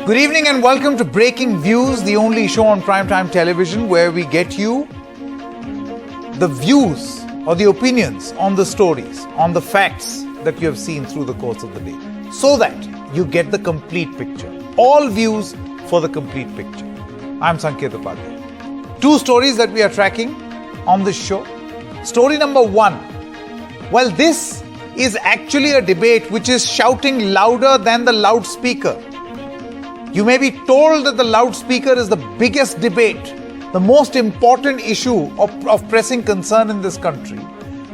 Good evening and welcome to Breaking Views, the only show on primetime television where we get you the views or the opinions on the stories, on the facts that you have seen through the course of the day, so that you get the complete picture. All views for the complete picture. I'm Sanket Upadhyay. Two stories that we are tracking on this show. Story number one. Well, this is actually a debate which is shouting louder than the loudspeaker. You may be told that the loudspeaker is the biggest debate, the most important issue of pressing concern in this country.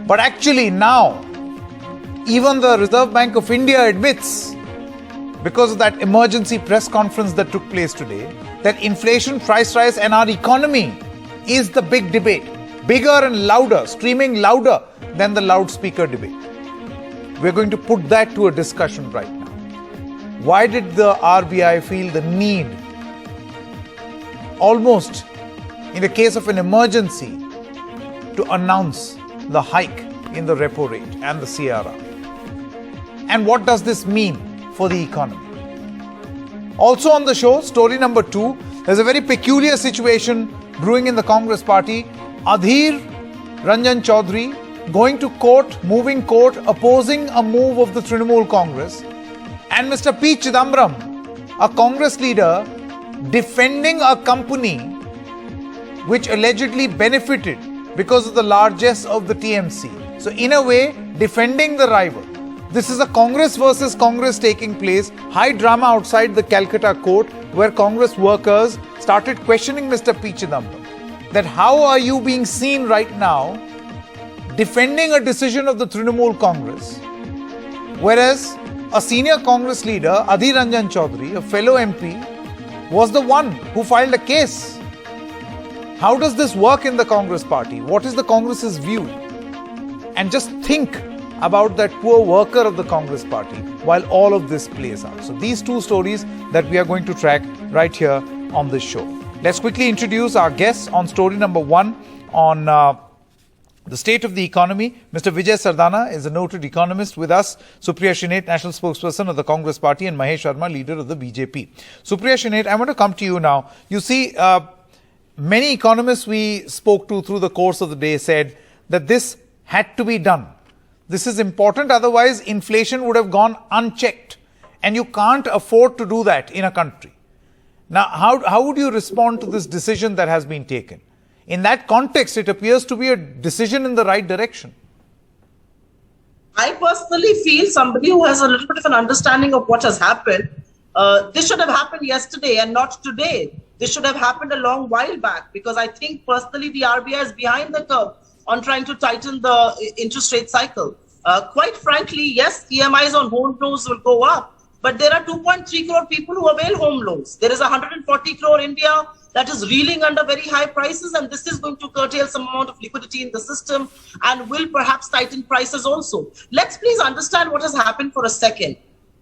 But actually now, even the Reserve Bank of India admits, because of that emergency press conference that took place today, that inflation, price rise and our economy is the big debate. Bigger and louder, screaming louder than the loudspeaker debate. We're going to put that to a discussion right now. Why did the RBI feel the need, almost in the case of an emergency, to announce the hike in the repo rate and the CRR? And what does this mean for the economy? Also on the show, story number two, there's a very peculiar situation brewing in the Congress party. Adhir Ranjan Chaudhary going to court, moving court, opposing a move of the Trinamool Congress. And Mr. P. Chidambaram, a Congress leader, defending a company which allegedly benefited because of the largesse of the TMC. So in a way, defending the rival. This is a Congress versus Congress taking place. High drama outside the Calcutta court where Congress workers started questioning Mr. P. Chidambaram. That how are you being seen right now defending a decision of the Trinamool Congress, whereas a senior Congress leader, Adhir Ranjan Chaudhary, a fellow MP, was the one who filed a case. How does this work in the Congress party? What is the Congress's view? And just think about that poor worker of the Congress party while all of this plays out. So these two stories that we are going to track right here on this show. Let's quickly introduce our guests on story number one on the state of the economy. Mr. Vijay Sardana is a noted economist with us. Supriya Shinate, national spokesperson of the Congress party, and Mahesh Sharma, leader of the BJP. Supriya Shinate, I want to come to you now. You see, many economists we spoke to through the course of the day said that this had to be done. This is important, otherwise inflation would have gone unchecked. And you can't afford to do that in a country. Now, how would you respond to this decision that has been taken? In that context, it appears to be a decision in the right direction. I personally feel somebody who has a little bit of an understanding of what has happened, this should have happened yesterday and not today. This should have happened a long while back, because I think personally the RBI is behind the curve on trying to tighten the interest rate cycle. Quite frankly, yes, EMIs on home loans will go up, but there are 2.3 crore people who avail home loans. There is 140 crore India that is reeling under very high prices, and this is going to curtail some amount of liquidity in the system and will perhaps tighten prices also. Let's please understand what has happened for a second.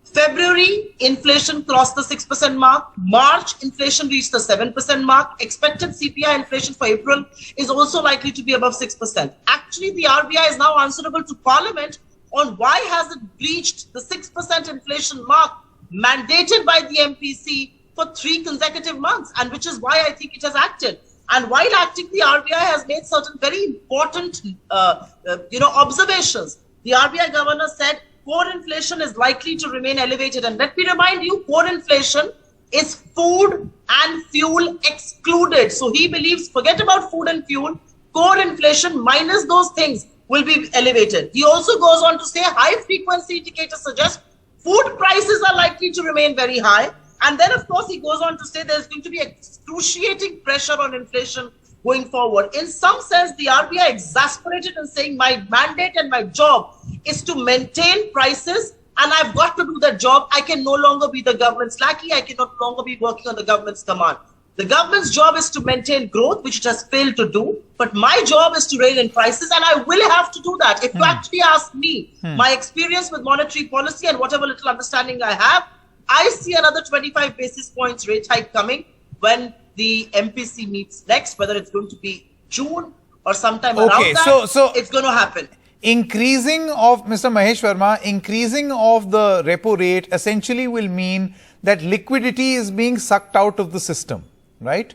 February, inflation crossed the 6% mark. March, inflation reached the 7% mark. Expected CPI inflation for April is also likely to be above 6%. Actually, the RBI is now answerable to Parliament on why has it breached the 6% inflation mark mandated by the MPC for 3 consecutive months, and which is why I think it has acted. And while acting, the RBI has made certain very important, observations. The RBI governor said core inflation is likely to remain elevated. And let me remind you, core inflation is food and fuel excluded. So he believes, forget about food and fuel, core inflation minus those things will be elevated. He also goes on to say high frequency indicators suggest food prices are likely to remain very high. And then, of course, he goes on to say there's going to be excruciating pressure on inflation going forward. In some sense, the RBI exasperated and saying my mandate and my job is to maintain prices, and I've got to do that job. I can no longer be the government's lackey. I can no longer be working on the government's command. The government's job is to maintain growth, which it has failed to do. But my job is to rein in prices, and I will have to do that. If you actually ask me, my experience with monetary policy and whatever little understanding I have, I see another 25 basis points rate hike coming when the MPC meets next, whether it's going to be June or sometime around that. So it's going to happen. Increasing of, Mr. Mahesh Verma, increasing of the repo rate essentially will mean that liquidity is being sucked out of the system, right?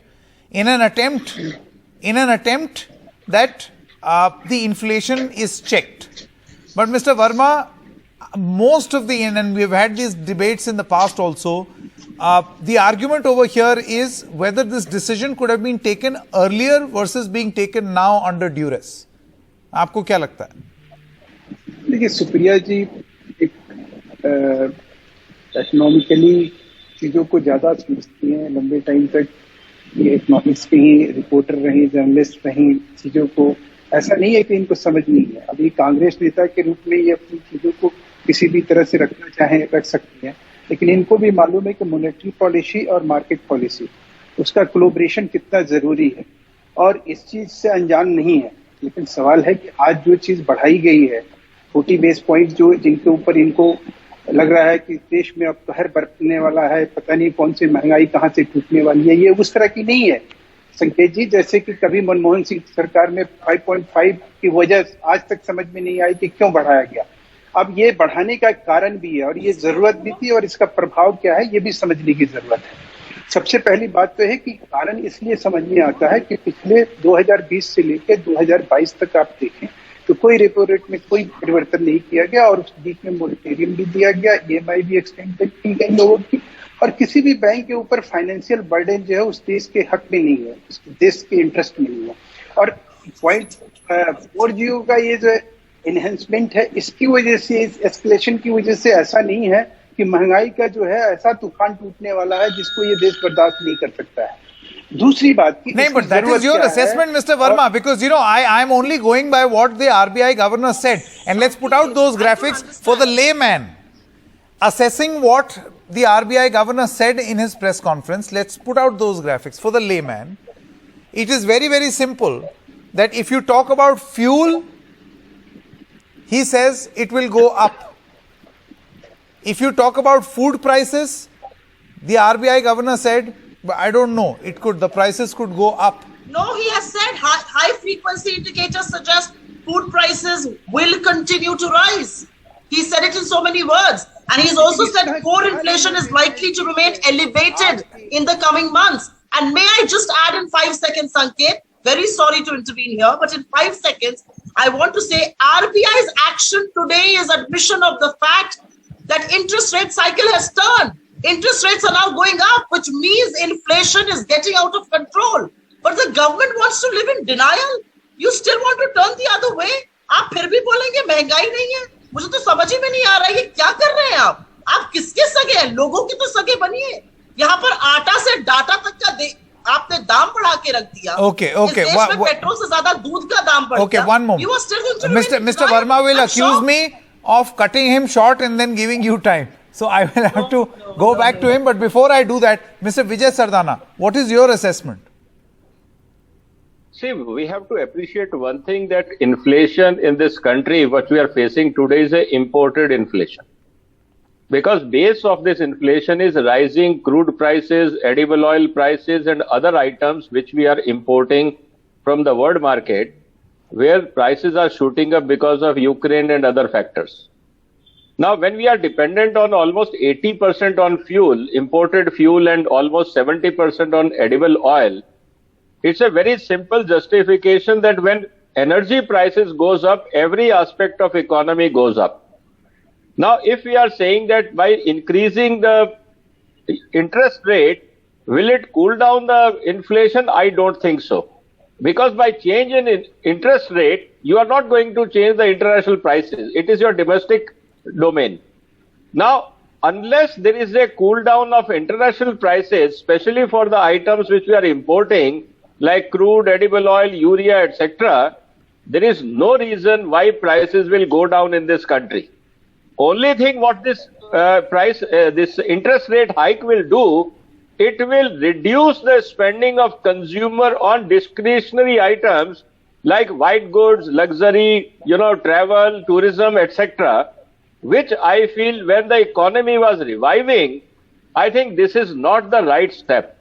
In an attempt that the inflation is checked. But Mr. Verma, most of and we've had these debates in the past also, the argument over here is whether this decision could have been taken earlier versus being taken now under duress. आपको क्या लगता है? देखिए सुप्रिया जी एक economically चीजों को ज्यादा समझती हैं, लंबे टाइम तक ये इकोनॉमिक्स के ही रिपोर्टर रही, जर्नलिस्ट रही, चीजों को ऐसा नहीं है कि इनको समझ नहीं है। अभी कांग्रेस नेता के रूप में ये अपनी चीजों को किसी भी तरह से रखना चाहें रख सकती हैं, लेकिन इनको भी मालूम है कि मॉनेटरी पॉलिसी और मार्केट पॉलिसी उसका कोलैबोरेशन कितना जरूरी है और इस चीज से अनजान नहीं है। लेकिन सवाल है कि आज जो चीज बढ़ाई गई है 40 बेस पॉइंट जो जिनके ऊपर इनको लग रहा है कि देश में अब कहर बरतने वाला है, पता नहीं कौन सी महंगाई कहाँ से टूटने वाली है, ये उस तरह की नहीं है संकेत जी। जैसे कि कभी मनमोहन सिंह सरकार में 5.5 की वजह आज तक समझ में नहीं आई कि क्यों बढ़ाया गया। अब ये बढ़ाने का कारण भी है और ये जरूरत भी थी और इसका प्रभाव क्या है ये भी समझने की जरूरत है। सबसे पहली बात तो है कि कारण इसलिए समझ में आता है कि पिछले 2020 से लेकर 2022 तक आप देखें तो कोई रेपो रेट में कोई परिवर्तन नहीं किया गया और उस बीच में मोरेटोरियम भी दिया गया, EMI भी एक्सटेंड की गई लोगों की, और किसी भी बैंक के ऊपर फाइनेंशियल बर्डन जो है उस देश के हक में नहीं है, उस देश के इंटरेस्ट में नहीं है। और पॉइंट 4G का ये जो एनहेंसमेंट है इसकी वजह से, इस एस्केलेशन की वजह से ऐसा नहीं है कि महंगाई का जो है ऐसा तूफान टूटने वाला है जिसको ये देश बर्दाश्त नहीं कर सकता है। दूसरी बात की नहीं, but that is your assessment, Mr. Verma, because I am only going by what the RBI governor said, and let's put out those graphics for the layman. Assessing what the RBI governor said in his press conference, let's put out those graphics for the layman. It is very, very simple that if you talk about fuel, he says it will go up. If you talk about food prices, the RBI governor said, I don't know, the prices could go up. No, he has said high frequency indicators suggest food prices will continue to rise. He said it in so many words. And he's also said core inflation is likely to remain elevated in the coming months. And may I just add in 5 seconds, Sanket, very sorry to intervene here, but in 5 seconds, I want to say RBI's action today is admission of the fact that interest rate cycle has turned. Interest rates are now going up, which means inflation is getting out of control. But the government wants to live in denial. You still want to turn the other way? आप फिर भी बोलेंगे महंगाई नहीं है? मुझे तो समझ ही में नहीं आ रहा है ये क्या कर रहे हैं आप? आप किसके सगे हैं? लोगों के तो सगे बनिए। यहाँ पर आटा से डाटा तक का आपने दाम बढ़ा के रख दिया। Okay. इस देश में पेट्रोल से ज्यादा दूध का दाम बढ़ गया। Okay, one moment. You are still going to Mr. Verma will accuse me of cutting him short and then giving you time. So I will have to go back to him. But before I do that, Mr. Vijay Sardana, what is your assessment? See, we have to appreciate one thing, that inflation in this country, what we are facing today, is an imported inflation. Because base of this inflation is rising crude prices, edible oil prices, and other items which we are importing from the world market, where prices are shooting up because of Ukraine and other factors. Now, when we are dependent on almost 80% on fuel, imported fuel, and almost 70% on edible oil, it's a very simple justification that when energy prices goes up, every aspect of economy goes up. Now, if we are saying that by increasing the interest rate, will it cool down the inflation? I don't think so. Because by change in interest rate, you are not going to change the international prices. It is your domestic domain. Now, unless there is a cool down of international prices, especially for the items which we are importing, like crude, edible oil, urea, etc., there is no reason why prices will go down in this country. Only thing what this this interest rate hike will do, it will reduce the spending of consumer on discretionary items like white goods, luxury, travel, tourism, etc., which I feel when the economy was reviving, I think this is not the right step.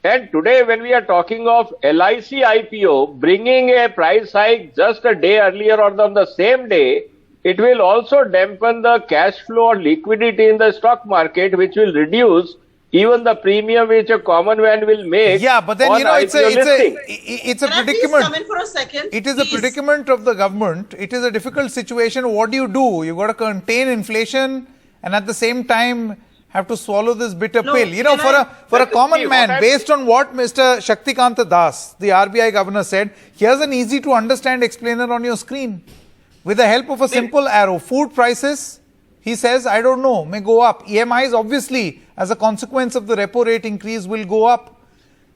And today when we are talking of LIC IPO, bringing a price hike just a day earlier or on the same day, it will also dampen the cash flow or liquidity in the stock market, which will reduce even the premium which a common man will make. Yeah, but then on you know it's a Can I please predicament. come in for a second? It is a Please. predicament of the government. It is a difficult situation. What do? You've got to contain inflation and at the same time have to swallow this bitter No, pill. You know, can for a See, common what man, I'm- based on what Mr. Shaktikanta Das, the RBI governor, said, here's an easy to understand explainer on your screen. With the help of a simple arrow, food prices, he says, I don't know, may go up. EMIs, obviously, as a consequence of the repo rate increase, will go up.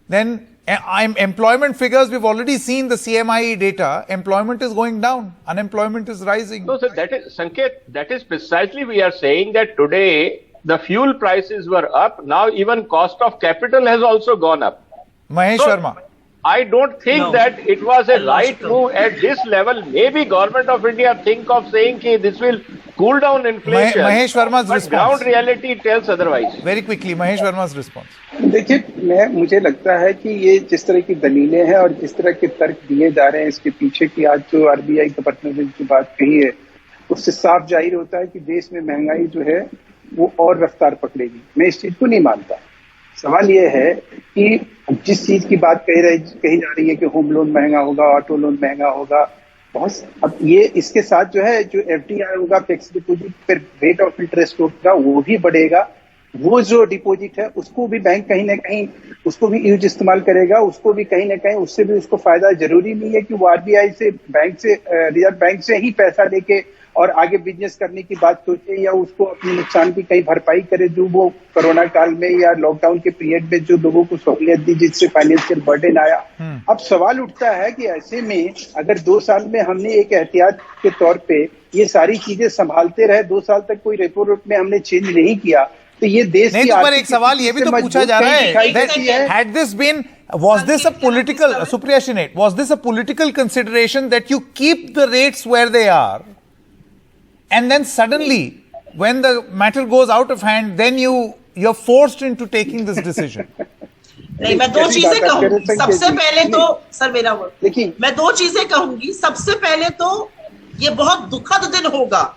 Then employment figures, we've already seen the CMIE data. Employment is going down. Unemployment is rising. No, sir, that is, Sanket, that is precisely we are saying that today the fuel prices were up. Now even cost of capital has also gone up. Mahesh So, Sharma. I don't think No. that it was a right Illogical. move at this level. Maybe government of India think of saying that this will cool down inflation. Mahesh Sharma's but response. ground reality tells otherwise. Very quickly, Mahesh Sharma's response. देखिए मुझे लगता है कि ये जिस तरह की दलीलें हैं और जिस तरह के तर्क दिए जा रहे हैं इसके पीछे की आज जो आरबीआई गवर्नर ने जो बात कही है उससे साफ जाहिर होता है कि देश में महंगाई जो है वो और रफ्तार पकड़ेगी। मैं इस चीज को नहीं मानता। सवाल ये है कि जिस चीज की बात कही जा रही है कि होम लोन महंगा होगा, ऑटो लोन महंगा होगा, बहुत अब ये इसके साथ जो है जो एफडीआई होगा, फिक्स डिपोजिट पर रेट ऑफ इंटरेस्ट होगा वो भी बढ़ेगा। वो जो डिपॉजिट है उसको भी बैंक कहीं ना कहीं उसको भी यूज इस्तेमाल करेगा, उसको भी कहीं ना कहीं उससे भी उसको फायदा। जरूरी नहीं है कि वो आरबीआई से रिजर्व बैंक से ही पैसा लेके और आगे बिजनेस करने की बात सोचे या उसको अपने नुकसान की कहीं भरपाई करे जो वो कोरोना काल में या लॉकडाउन के पीरियड में जो लोगों को सहूलियत दी जिससे फाइनेंशियल बर्डन आया। अब सवाल उठता है कि ऐसे में अगर 2 साल में हमने एक एहतियात के तौर पे ये सारी चीजें संभालते रहे, 2 साल तक कोई रेपो रेट में हमने चेंज नहीं किया तो ये देश नहीं, की तो पर एक सवाल ये भी तो पूछा जा रहा है, had this been, was this a political, Supriya Shinate, was this a political consideration that you keep the rates where they are and then suddenly when the matter goes out of hand then you're forced into taking this decision? नहीं, मैं 2 चीजें कहूंगी। सबसे पहले तो sir मेरा word देखिए, मैं 2 चीजें कहूंगी। सबसे पहले तो ये बहुत दुखद दिन होगा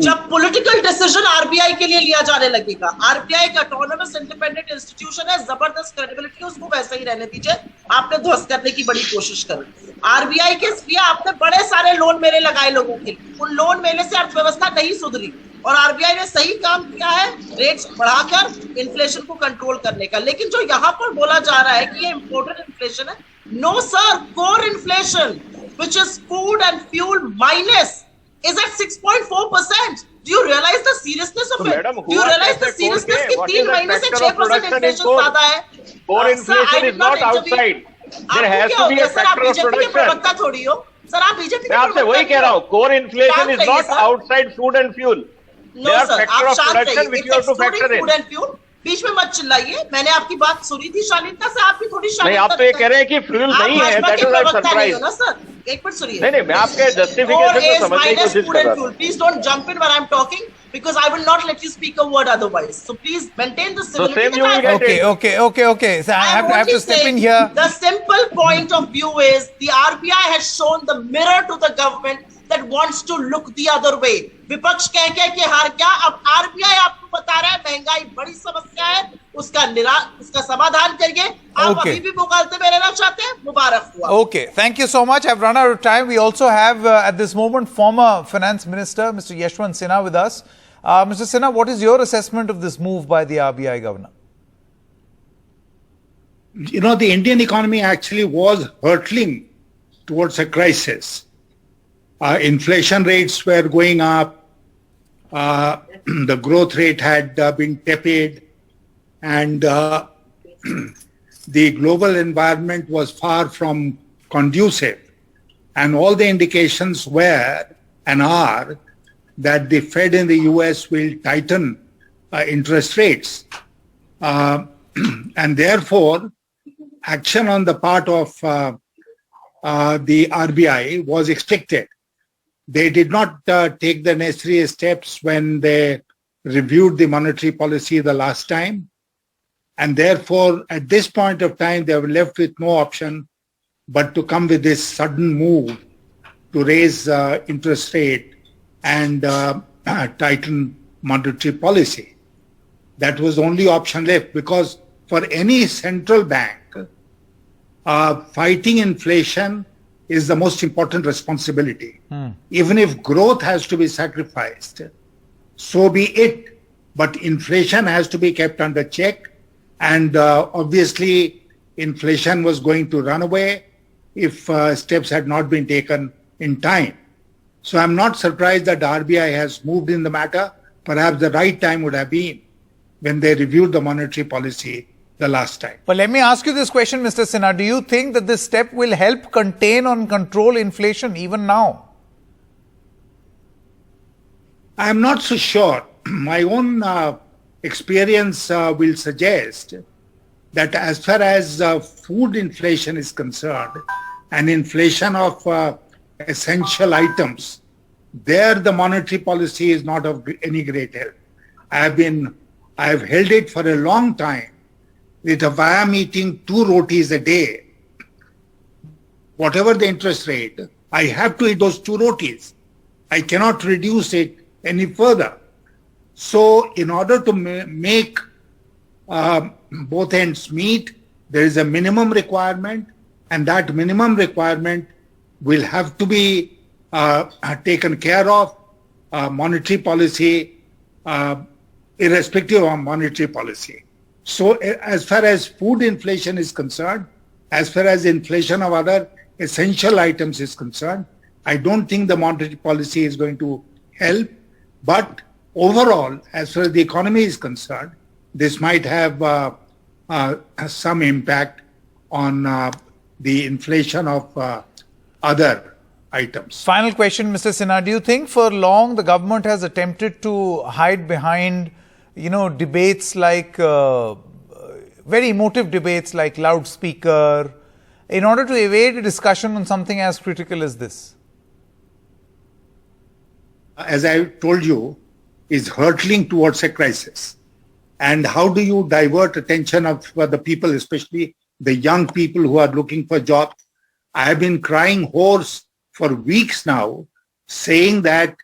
जब पॉलिटिकल डिसीजन आरबीआई के लिए लिया जाने लगेगा। आरबीआई एक ऑटोनोमस इंडिपेंडेंट इंस्टीट्यूशन है, जबरदस्त क्रेडिबिलिटी है, उसको वैसे ही रहने दीजिए। आपने ध्वस्त करने की बड़ी कोशिश करी। आरबीआई के लिए आपने बड़े सारे लोन मेले लगाए लोगों के लिए, उन लोन मेले से अर्थव्यवस्था नहीं सुधरी और आरबीआई ने सही काम किया है रेट्स बढ़ाकर इन्फ्लेशन को कंट्रोल करने का। लेकिन जो यहाँ पर बोला जा रहा है कि ये इम्पोर्टेड इन्फ्लेशन है, no sir, core inflation which is food and fuel minus is at 6.4%. Do you realize the seriousness of it? Madam, Do you realize the seriousness कि 3 महीने से 6% inflation ज्यादा है? Core inflation is not outside. There has to be a factor of production. प्रवक्ता थोड़ी हो sir, आप BJP मैं आपसे वही कह रहा हूँ, core inflation is not outside food and fuel. No sir, आप शांत रहिए। which you have to factor in. Food and fuel, बीच में मत चिल्लाइए। मैंने आपकी बात सुनी थी शालीनता से, आप भी थोड़ी शालीनता। नहीं, आप तो ये कह रहे हैं कि फ्यूल नहीं है, that is why surprise. ना सर, एक मिनट सुनिए। नहीं, मैं आपके justification को समझने की कोशिश कर रहा हूँ। Please don't jump in when I'm talking because I will not let you speak a word otherwise. So please maintain the civility. So same you will get it. Okay. So I have to step in here. The simple point of view is the RBI has shown the mirror to the government that wants to look the other way. विपक्ष कह के हार गया। अब RBI आपको बता रहा है महंगाई बड़ी समस्या है, उसका समाधान करिए। आप अभी भी मुगालते में रहना चाहते हैं, मुबारक हुआ। Okay, thank you so much. I've run out of time. We also have at this moment former Finance Minister Mr. Yashwant Sinha with us. Mr. Sinha, what is your assessment of this move by the RBI governor? You know, the Indian economy actually was hurtling towards a crisis. Inflation rates were going up. The growth rate had been tepid, and the global environment was far from conducive. And all the indications were and are that the Fed in the US will tighten interest rates. And therefore, action on the part of the RBI was expected. They did not take the necessary steps when they reviewed the monetary policy the last time. And therefore, at this point of time, they were left with no option but to come with this sudden move to raise interest rate and tighten monetary policy. That was the only option left, because for any central bank, fighting inflation is the most important responsibility. Even if growth has to be sacrificed, so be it. But inflation has to be kept under check. And obviously, inflation was going to run away if steps had not been taken in time. So I'm not surprised that RBI has moved in the matter. Perhaps the right time would have been when they reviewed the monetary policy the last time. But let me ask you this question, Mr. Sinha. Do you think that this step will help contain or control inflation even now? I'm not so sure. My own experience will suggest that as far as food inflation is concerned and inflation of essential items, there the monetary policy is not of any great help. I have held it for a long time that if I am eating 2 rotis a day, whatever the interest rate, I have to eat those 2 rotis. I cannot reduce it any further. So in order to make both ends meet, there is a minimum requirement, and that minimum requirement will have to be taken care of. Monetary policy, irrespective of monetary policy. So as far as food inflation is concerned, as far as inflation of other essential items is concerned, I don't think the monetary policy is going to help. But overall, as far as the economy is concerned, this might have some impact on the inflation of other items. Final question, Mr. Sinha. Do you think for long the government has attempted to hide behind, debates like, very emotive debates like loudspeaker, in order to evade a discussion on something as critical as this? As I told you, is hurtling towards a crisis. And how do you divert attention of the people, especially the young people who are looking for jobs? I have been crying hoarse for weeks now, saying that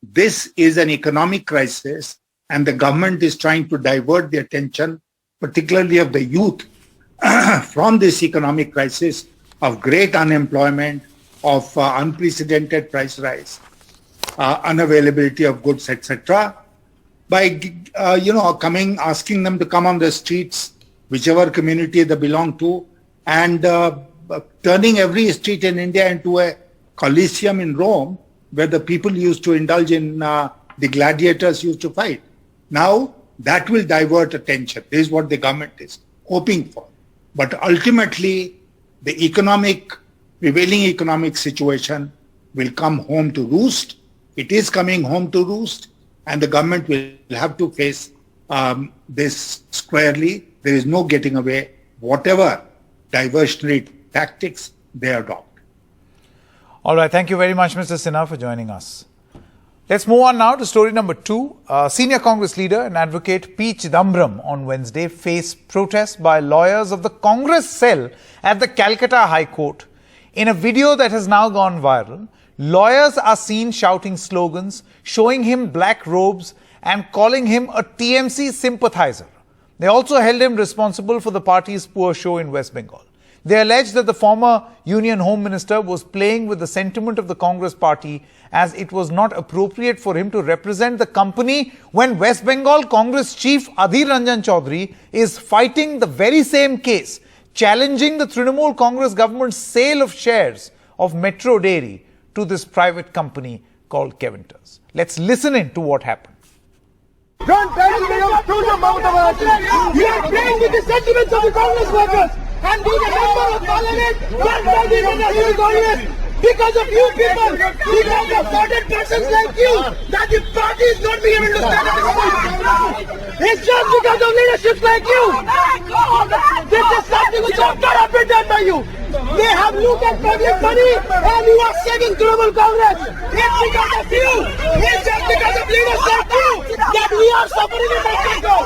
this is an economic crisis and the government is trying to divert the attention, particularly of the youth, from this economic crisis of great unemployment, of unprecedented price rise, unavailability of goods, etc., by asking them to come on the streets, whichever community they belong to, and turning every street in India into a Colosseum in Rome, where the people used to indulge in the gladiators used to fight. Now that will divert attention. This is what the government is hoping for. But ultimately, the prevailing economic situation will come home to roost. It is coming home to roost, and the government will have to face this squarely. There is no getting away, whatever diversionary tactics they adopt. All right. Thank you very much, Mr. Sinha, for joining us. Let's move on now to story number 2. Senior Congress leader and advocate P. Chidambaram on Wednesday faced protests by lawyers of the Congress cell at the Calcutta High Court. In a video that has now gone viral, lawyers are seen shouting slogans, showing him black robes and calling him a TMC sympathizer. They also held him responsible for the party's poor show in West Bengal. They alleged that the former Union Home Minister was playing with the sentiment of the Congress party, as it was not appropriate for him to represent the company when West Bengal Congress chief Adhir Ranjan Chaudhary is fighting the very same case, challenging the Trinamool Congress government's sale of shares of Metro Dairy to this private company called Kevinters. Let's listen in to what happened. Don't tell me through the mouth of our You are playing with the sentiments of the Congress workers, and being a member of parliament, don't tell me the Congress. Because of you people, because of certain persons like you, that the party is not being able to stand up. It's just because of leaderships like you. This is something which has not been done by you. They have looked at public money and you are saving Trinamool Congress. It's because of you. It's just because of leaders like you that we are suffering in West Bengal.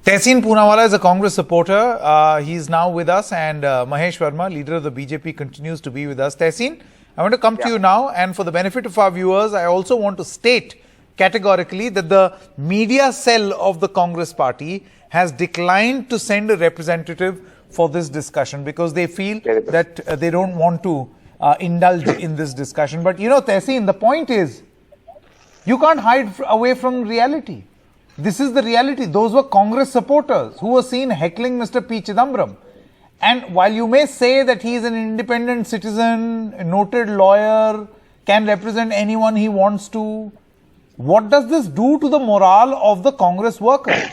Tehseen Poonawala is a Congress supporter. He is now with us, and Mahesh Verma, leader of the BJP, continues to be with us. Tehseen, I want to come to you now, and for the benefit of our viewers, I also want to state categorically that the media cell of the Congress party has declined to send a representative for this discussion because they feel that they don't want to indulge in this discussion. But you know, Tehseen, the point is, you can't hide away from reality. This is the reality. Those were Congress supporters who were seen heckling Mr. P. Chidambaram. And while you may say that he is an independent citizen, a noted lawyer, can represent anyone he wants to, what does this do to the morale of the Congress workers?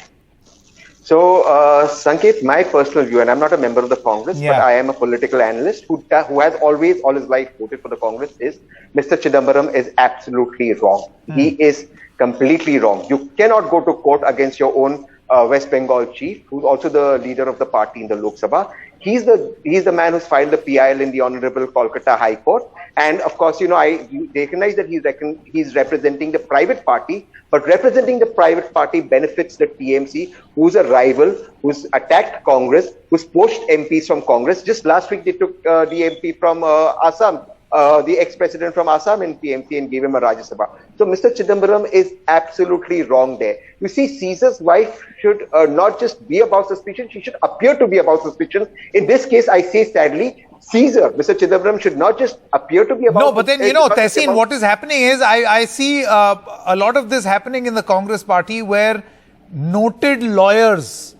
So, Sanket, my personal view, and I'm not a member of the Congress, but I am a political analyst who has always, all his life, voted for the Congress, is Mr. Chidambaram is absolutely wrong. He is completely wrong. You cannot go to court against your own West Bengal chief, who's also the leader of the party in the Lok Sabha. He's the man who's filed the PIL in the Honorable Kolkata High Court. And of course, you know, I recognize that he's representing the private party, but representing the private party benefits the TMC, who's a rival, who's attacked Congress, who's poached MPs from Congress. Just last week, they took the MP from Assam, the ex-president from Assam in TMC, and gave him a Rajya Sabha. So Mr. Chidambaram is absolutely wrong there. You see, Caesar's wife should not just be above suspicion, she should appear to be above suspicion. In this case, I say sadly, Caesar, Mr. Chidambaram, should not just appear to be above. No, but then, you know, Tehseen, what is happening is, I see a lot of this happening in the Congress party where noted lawyers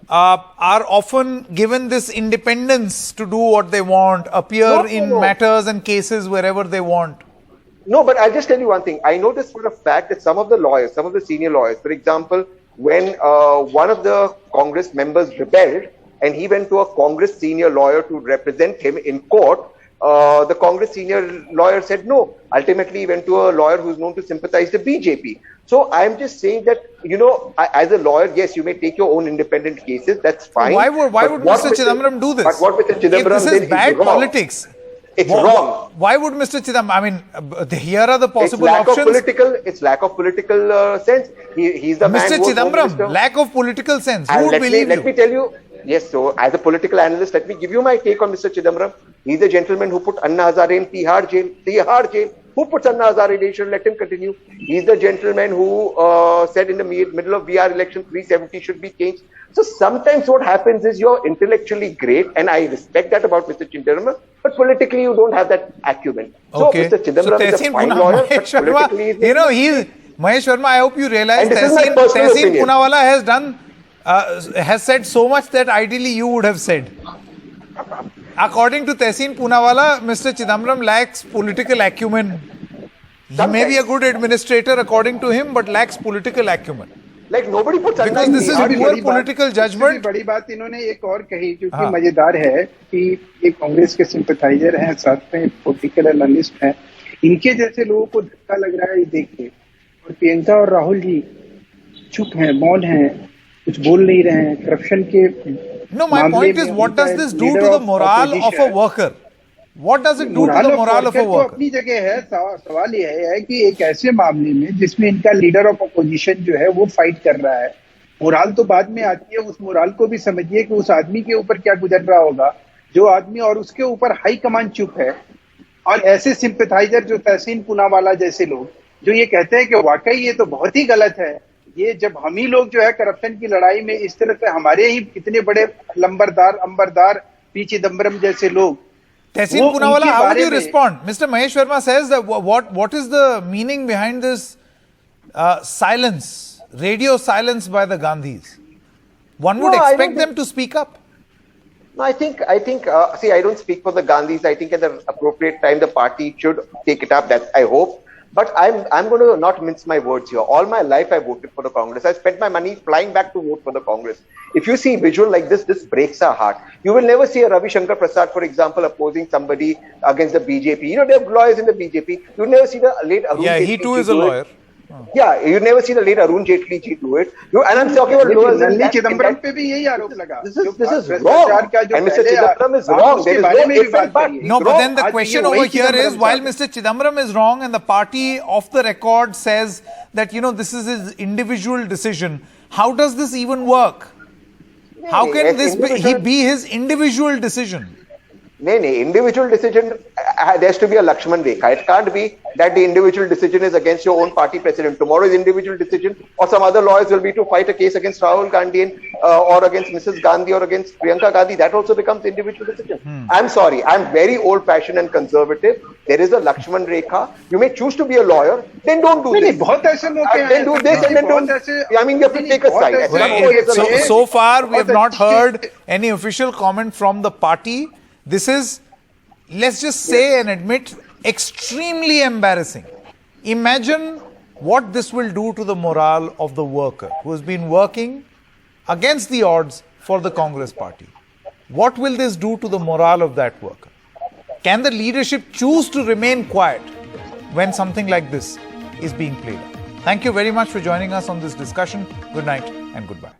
are often given this independence to do what they want, appear in matters and cases wherever they want. No, but I'll just tell you one thing. I know this for a fact that some of the lawyers, some of the senior lawyers, for example, when one of the Congress members rebelled and he went to a Congress senior lawyer to represent him in court, the Congress senior lawyer said no. Ultimately, he went to a lawyer who's known to sympathize the BJP. So I'm just saying that, you know, as a lawyer, yes, you may take your own independent cases. That's fine. Why would Mr. Chidambaram do this? But what Mr. Chidambaram if this is bad politics. It's wrong. Why would Mr. Chidambaram? I mean, here are the possible options. It's lack of political sense. He's the man. Mr. Chidambaram, lack of political sense. Who would believe you? Let me tell you. Yes, so as a political analyst, let me give you my take on Mr. Chidambaram. He's a gentleman who put Anna Hazare in Tihar jail. Who puts Anna Hazare in jail? Let him continue. He's the gentleman who said in the middle of VR election 370 should be changed. So sometimes what happens is you're intellectually great, and I respect that about Mr. Chidambaram, but politically you don't have that acumen. Okay. So Mr. Chidambaram is a fine lawyer, but politically he's... You know, Mahesh Sharma, I hope you realize Tehseen Poonawala has said so much that ideally you would have said. According to Tehseen Poonawala, Mr. Chidambaram lacks political acumen. He may be a good administrator according to him, but lacks political acumen. Like nobody puts because this is poor political judgment. बड़ी बात इन्होंने एक और कही जो कि मजेदार है कि ये कांग्रेस के सिंपथाइजर हैं, साथ में पॉलिटिकल एनालिस्ट हैं, इनके जैसे लोगों को धक्का लग रहा है देख के, और प्रियंका और राहुल जी चुप हैं, मौन हैं, कुछ बोल नहीं रहे हैं, करप्शन के No, my point is, what does this do to the morale of a worker? What does it do to the morale of a worker? अपनी जगह है, सवाल ये है कि एक ऐसे मामले में जिसमें इनका लीडर ऑफ अपोजिशन जो है वो फाइट कर रहा है, मोराल तो बाद में आती है, उस मोराल को भी समझिए कि उस आदमी के ऊपर क्या गुजर रहा होगा, जो आदमी और उसके ऊपर हाई कमान चुप है, और ऐसे सिंपथाइजर जो तहसीन पूनावाला जैसे लोग जो ये कहते हैं कि वाकई ये तो बहुत ही गलत है, ये जब हम ही लोग जो है करप्शन की लड़ाई में इस तरह से हमारे ही इतने बड़े अंबरदार पी चिदम्बरम जैसे लोग. Tehseen Poonawala, how would you respond? Mr. Mahesh Sharma says that what is the meaning behind this silence, radio silence by the Gandhis? One would expect them to speak up. No, I think. See, I don't speak for the Gandhis. I think at the appropriate time the party should take it up. That I hope. But I'm going to not mince my words here. All my life I voted for the Congress. I spent my money flying back to vote for the Congress. If you see visual like this breaks our heart. You will never see a Ravi Shankar Prasad, for example, opposing somebody against the BJP. You know, there are lawyers in the BJP. You never see the late Arun Jaitley. He too is a lawyer. Yeah, you never see the late Arun Jaitley ji do it. And I'm talking about lawyers in that. Chidambaram पे भी यही आरोप लगा. This is wrong. And Mr. Chidambaram is wrong. There is no if and but. No, but then the question over here is, while Mr. Chidambaram is wrong and the party off the record says that, you know, this is his individual decision, how does this even work? How can this be his individual decision? No, individual decision, there has to be a Lakshman Rekha. It can't be that the individual decision is against your own party president. Tomorrow's individual decision or some other lawyers will be to fight a case against Rahul Gandhi or against Mrs. Gandhi or against Priyanka Gandhi. That also becomes individual decision. I'm sorry. I'm very old-fashioned and conservative. There is a Lakshman Rekha. You may choose to be a lawyer. Then don't do this. Then do this and then don't. I mean, you have to take a side. So far, we have not heard any official comment from the party. This is, let's just say and admit, extremely embarrassing. Imagine what this will do to the morale of the worker who has been working against the odds for the Congress party. What will this do to the morale of that worker? Can the leadership choose to remain quiet when something like this is being played out? Thank you very much for joining us on this discussion. Good night and goodbye.